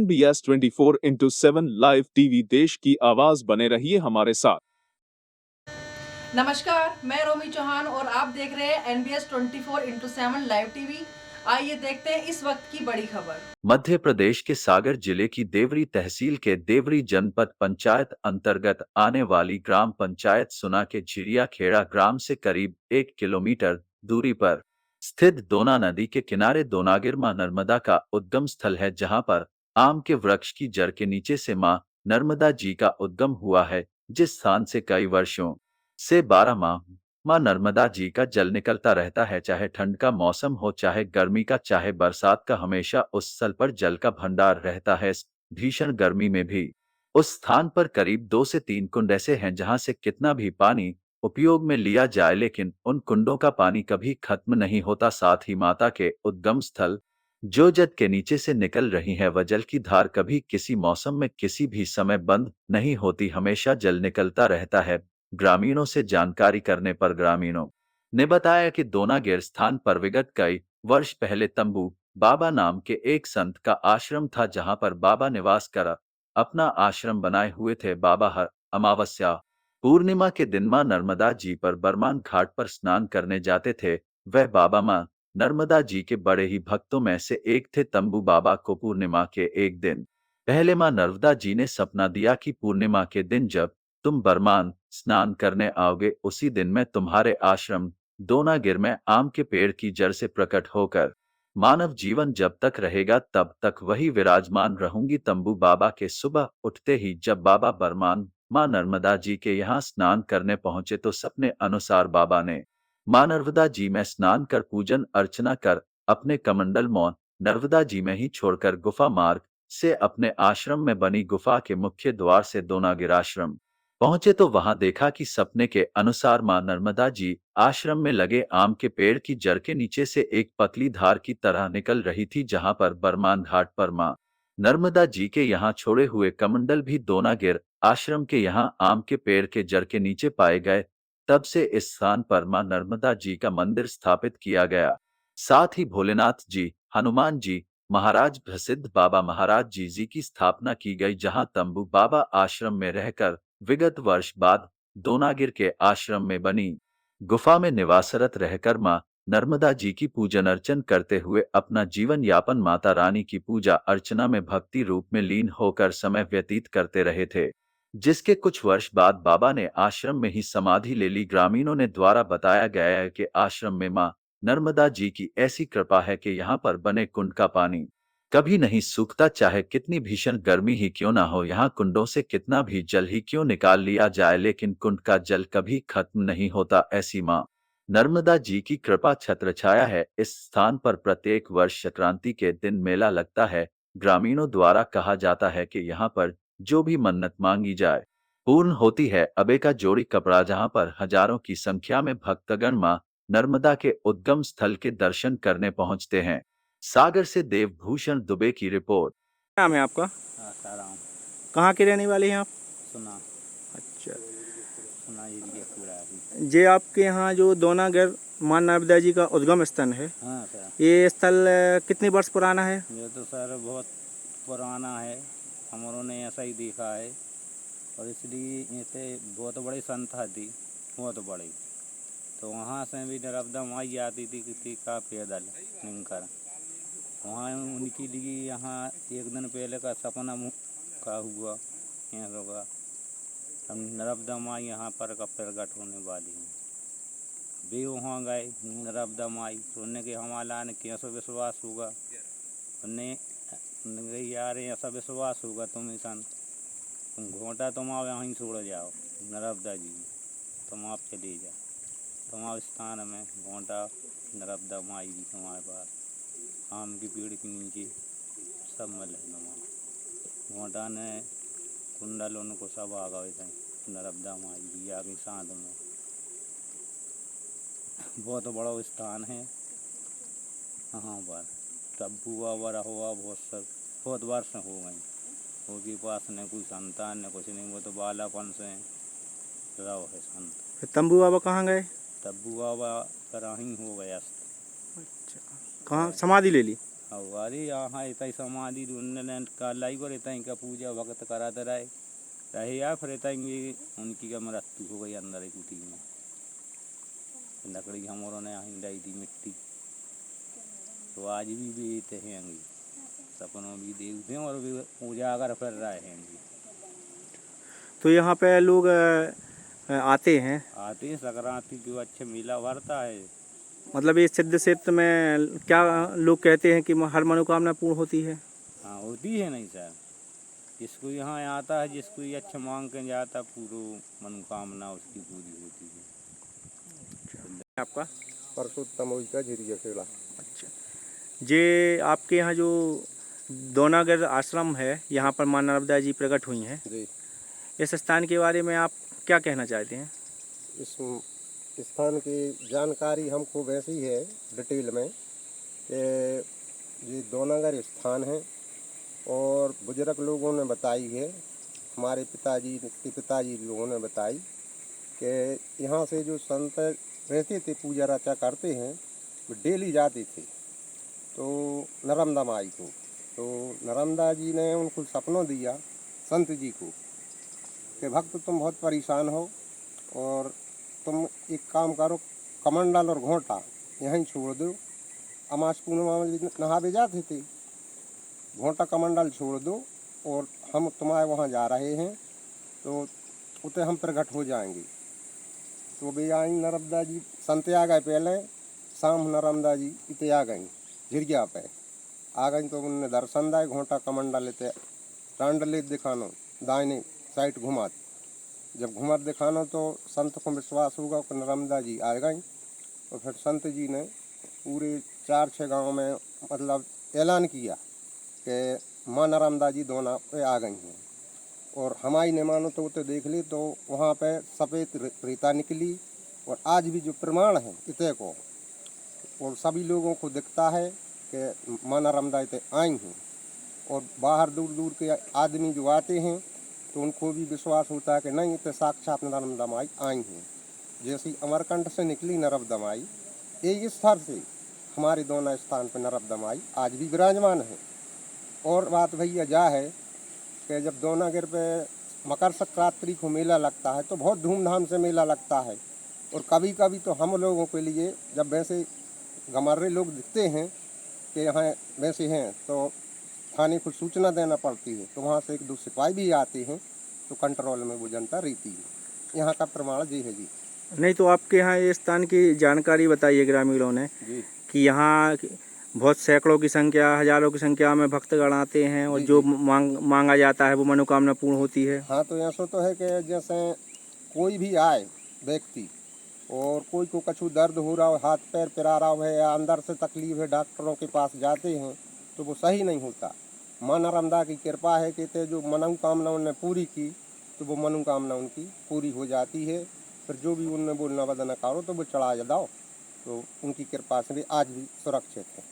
NBS 24/7 live TV देश की आवाज बने रहिए हमारे साथ। नमस्कार, मैं रोमी चौहान और आप देख रहे हैं NBS 24/7 लाइव टीवी। आइए देखते हैं इस वक्त की बड़ी खबर। मध्य प्रदेश के सागर जिले की देवरी तहसील के देवरी जनपद पंचायत अंतर्गत आने वाली ग्राम पंचायत सुना के झिरिया खेड़ा ग्राम से करीब 1 किलोमीटर दूरी पर स्थित दोना नदी के किनारे दोनागिर मां नर्मदा का उद्गम स्थल है, जहां पर आम के वृक्ष की जड़ के नीचे से मां नर्मदा जी का उद्गम हुआ है। जिस स्थान से कई वर्षों से 12 माह मां नर्मदा जी का जल निकलता रहता है, चाहे ठंड का मौसम हो, चाहे गर्मी का, चाहे बरसात का, हमेशा उस स्थल पर जल का भंडार रहता है। इस भीषण गर्मी में भी उस स्थान पर करीब 2 से 3 कुंड ऐसे हैं जहां से कितना भी पानी उपयोग में लिया जाए, लेकिन उन कुंडों का पानी कभी खत्म नहीं होता। साथ ही माता के उद्गम स्थल जो जद के नीचे से निकल रही है, वह जल की धार कभी किसी मौसम में किसी भी समय बंद नहीं होती, हमेशा जल निकलता रहता है। ग्रामीणों से जानकारी करने पर ग्रामीणों ने बताया कि दोनागिर स्थान पर विगत कई वर्ष पहले तंबू बाबा नाम के एक संत का आश्रम था, जहां पर बाबा निवास कर अपना आश्रम बनाए हुए थे। बाबा हर अमावस्या पूर्णिमा के दिन मां नर्मदा जी पर बरमान घाट पर स्नान करने जाते थे। वह बाबा मां नर्मदा जी के बड़े ही भक्तों में से एक थे। तंबू बाबा को पूर्णिमा के एक दिन पहले मां नर्मदा जी ने सपना दिया कि पूर्णिमा के दिन जब तुम बरमान स्नान करने आओगे, उसी दिन मैं तुम्हारे आश्रम दोनागिर में आम के पेड़ की जड़ से प्रकट होकर मानव जीवन जब तक रहेगा तब तक वही विराजमान रहूंगी। तंबू बाबा के सुबह उठते ही जब बाबा बरमान मां नर्मदा जी के यहाँ स्नान करने पहुंचे, तो सपने अनुसार बाबा ने मां नर्मदा जी में स्नान कर पूजन अर्चना कर अपने कमंडल मौन नर्मदा जी में ही छोड़कर गुफा मार्ग से अपने आश्रम में बनी गुफा के मुख्य द्वार से दोनागिर आश्रम पहुंचे, तो वहां देखा कि सपने के अनुसार मां नर्मदा जी आश्रम में लगे आम के पेड़ की जड़ के नीचे से एक पतली धार की तरह निकल रही थी, जहां पर बरमान घाट पर मां नर्मदा जी के यहाँ छोड़े हुए कमंडल भी दोनागिर आश्रम के यहाँ आम के पेड़ के जड़ के नीचे पाए गए। तब से इस स्थान पर मां नर्मदा जी का मंदिर स्थापित किया गया। साथ ही भोलेनाथ जी, हनुमान जी महाराज, प्रसिद्ध बाबा महाराज जी की स्थापना की गई, जहां तंबू बाबा आश्रम में रहकर विगत वर्ष बाद दोनागिर के आश्रम में बनी गुफा में निवासरत रहकर मां नर्मदा जी की पूजन अर्चन करते हुए अपना जीवन यापन माता रानी की पूजा अर्चना में भक्ति रूप में लीन होकर समय व्यतीत करते रहे थे, जिसके कुछ वर्ष बाद बाबा ने आश्रम में ही समाधि ले ली। ग्रामीणों ने द्वारा बताया गया है कि आश्रम में मां नर्मदा जी की ऐसी कृपा है कि यहाँ पर बने कुंड का पानी कभी नहीं सूखता, चाहे कितनी भीषण गर्मी ही क्यों ना हो। यहाँ कुंडों से कितना भी जल ही क्यों निकाल लिया जाए, लेकिन कुंड का जल कभी खत्म नहीं होता। ऐसी मां नर्मदा जी की कृपा छत्रछाया है। इस स्थान पर प्रत्येक वर्ष संक्रांति के दिन मेला लगता है। ग्रामीणों द्वारा कहा जाता है कि यहाँ पर जो भी मन्नत मांगी जाए पूर्ण होती है। अबे का जोड़ी कपड़ा, जहाँ पर हजारों की संख्या में भक्तगण मां नर्मदा के उद्गम स्थल के दर्शन करने पहुंचते हैं। सागर से देवभूषण दुबे की रिपोर्ट। नाम है आपका? आसाराम। कहाँ के रहने वाले हैं आप? सुना अच्छा, सुना एरिया पूरा अभी। ये आपके यहाँ जो दोनागिर मां नर्मदा जी का उद्गम स्थल है, हाँ सर, ये स्थल कितने वर्ष पुराना है? ये तो सर बहुत पुराना है, हमरों ने ऐसा ही देखा है। और इसलिए ये थे बहुत बड़े संत थी, बहुत बड़े। तो वहाँ से भी नर्मदा माई आती थी किसी का पैदल निकल वहाँ उनके लिए यहाँ एक दिन पहले का सपना का हुआ यहाँ होगा, हम नर्मदा माई यहाँ पर का प्रकट होने वाली हैं। भी वहाँ गए नर्मदा माई, सुनने के हमारा ने कैसा विश्वास होगा, उन्हें यार ऐसा विश्वास होगा तुम इंसान, तुम घोटा तुम आप यहीं छोड़ जाओ नर्मदा जी, तुम आप चले जाओ, तुम आप स्थान में घोटा नर्मदा माई भी तुम्हारे पास आम के पेड़ के नीचे सब मिल है। घोटा ने कुंडल उनको सब आ गए थे, नर्मदा माई भी आगे साथ में। बहुत बड़ा स्थान है यहाँ पर। तब्बू बाबा रहुआ बहुत वर्ष हो गए, उनके पास न कोई संतान न कुछ नहीं, वो तो बालापन से रहो है संत। फिर तंबू बाबा कहाँ गए? तब्बू बाबा करा ही हो गया। अच्छा, कहाँ समाधि ले ली? अब अरे यहाँ इतना समाधि उन्होंने का लाई और इतना का पूजा भगत कराते रहे या फिर इतना उनकी का मृत्यु हो गई अंदर एक कुटी में। लकड़ी हमरों ने यहाँ डाई दी मिट्टी, तो आज भी बेचते हैं सपनों भी देखते हैं और भी पूजा अगर कर रहे हैं। तो यहाँ पे लोग आते हैं, संक्रांति जो अच्छे मेला भरता है। मतलब ये सिद्ध क्षेत्र में क्या लोग कहते हैं कि हर मनोकामना पूर्ण होती है? हाँ होती है नहीं सर, जिसको यहाँ आता है जिसको ये अच्छा मांग के जाता पूरी मनोकामना उसकी पूरी होती है। आपका परसोत्तम का झिरिया खेड़ा। अच्छा, ये आपके यहाँ जो दोनागर आश्रम है, यहाँ पर माँ नर्मदा जी प्रकट हुई हैं, जी, इस स्थान के बारे में आप क्या कहना चाहते हैं? इस स्थान की जानकारी हमको वैसी है डिटेल में कि ये दोनागर स्थान है और बुजुर्ग लोगों ने बताई है, हमारे पिताजी के पिताजी लोगों ने बताई कि यहाँ से जो संत रहते थे पूजा अर्चा करते हैं वो डेली जाते थे तो नर्मदा माई को, तो नर्मदा जी ने उनको सपनों दिया संत जी को कि भक्त तुम बहुत परेशान हो और तुम एक काम करो, कमंडल और घोंटा यहीं छोड़ दो। अमास पूर्णिमा में नहावे जाते थे, घोंटा कमंडल छोड़ दो और हम तुम्हारे वहाँ जा रहे हैं तो उते हम प्रकट हो जाएंगे। तो वे आई नर्मदा जी, संत आ गए पहले शाम, नर्मदा जी इतने आ गई झिरिया पे आ गई तो उनने दर्शन दाए, घोंटा कमंडल लेते टांड ले दिखानो, दाहिने साइड घुमा, जब घुमत दिखाना तो संत को विश्वास होगा कि नर्मदा जी आ गई। और फिर संत जी ने पूरे 4-6 गांव में मतलब ऐलान किया कि माँ नर्मदा जी दोना पे आ गई हैं। और हमारी नहीं मानो तो उसे देख ली तो वहाँ पे सफ़ेद रेता निकली और आज भी जो प्रमाण है इतने को और सभी लोगों को दिखता है कि माँ नर्मदा इतने आई हैं। और बाहर दूर दूर के आदमी जो आते हैं तो उनको भी विश्वास होता है कि नहीं इतने साक्षात नर्मदा माई आई हैं। जैसी अमरकंठ से निकली नर्मदा माई, एक स्तर से हमारे दोनों स्थान पर नर्मदा माई आज भी विराजमान है। और बात भैया जा है कि जब दोनागर पे मकर संक्रांति को मेला लगता है तो बहुत धूमधाम से मेला लगता है और कभी कभी तो हम लोगों के लिए जब वैसे गमर्रे लोग दिखते हैं कि यहाँ वैसे हैं तो थाने को सूचना देना पड़ती है, तो वहाँ से 1-2 सिपाही भी आते हैं तो कंट्रोल में वो जनता रहती है। यहाँ का प्रमाण जी है जी। नहीं तो आपके यहाँ ये स्थान की जानकारी बताइए ग्रामीणों ने जी कि यहाँ बहुत सैकड़ों की संख्या, हजारों की संख्या में भक्तगण आते हैं और जी, जो जी। मांगा जाता है वो मनोकामना पूर्ण होती है। हाँ, तो ऐसा तो है कि जैसे कोई भी आए व्यक्ति और कोई को कछु दर्द हो रहा हो, हाथ पैर पिरा रहा हो या अंदर से तकलीफ है, डॉक्टरों के पास जाते हैं तो वो सही नहीं होता। माँ नर्मदा की कृपा है कि जो मनोकामना उन्होंने पूरी की तो वो मनोकामना उनकी पूरी हो जाती है। फिर जो भी उनने बोलना बदना करो तो वो चढ़ा जाओ, तो उनकी कृपा से भी आज भी सुरक्षित है।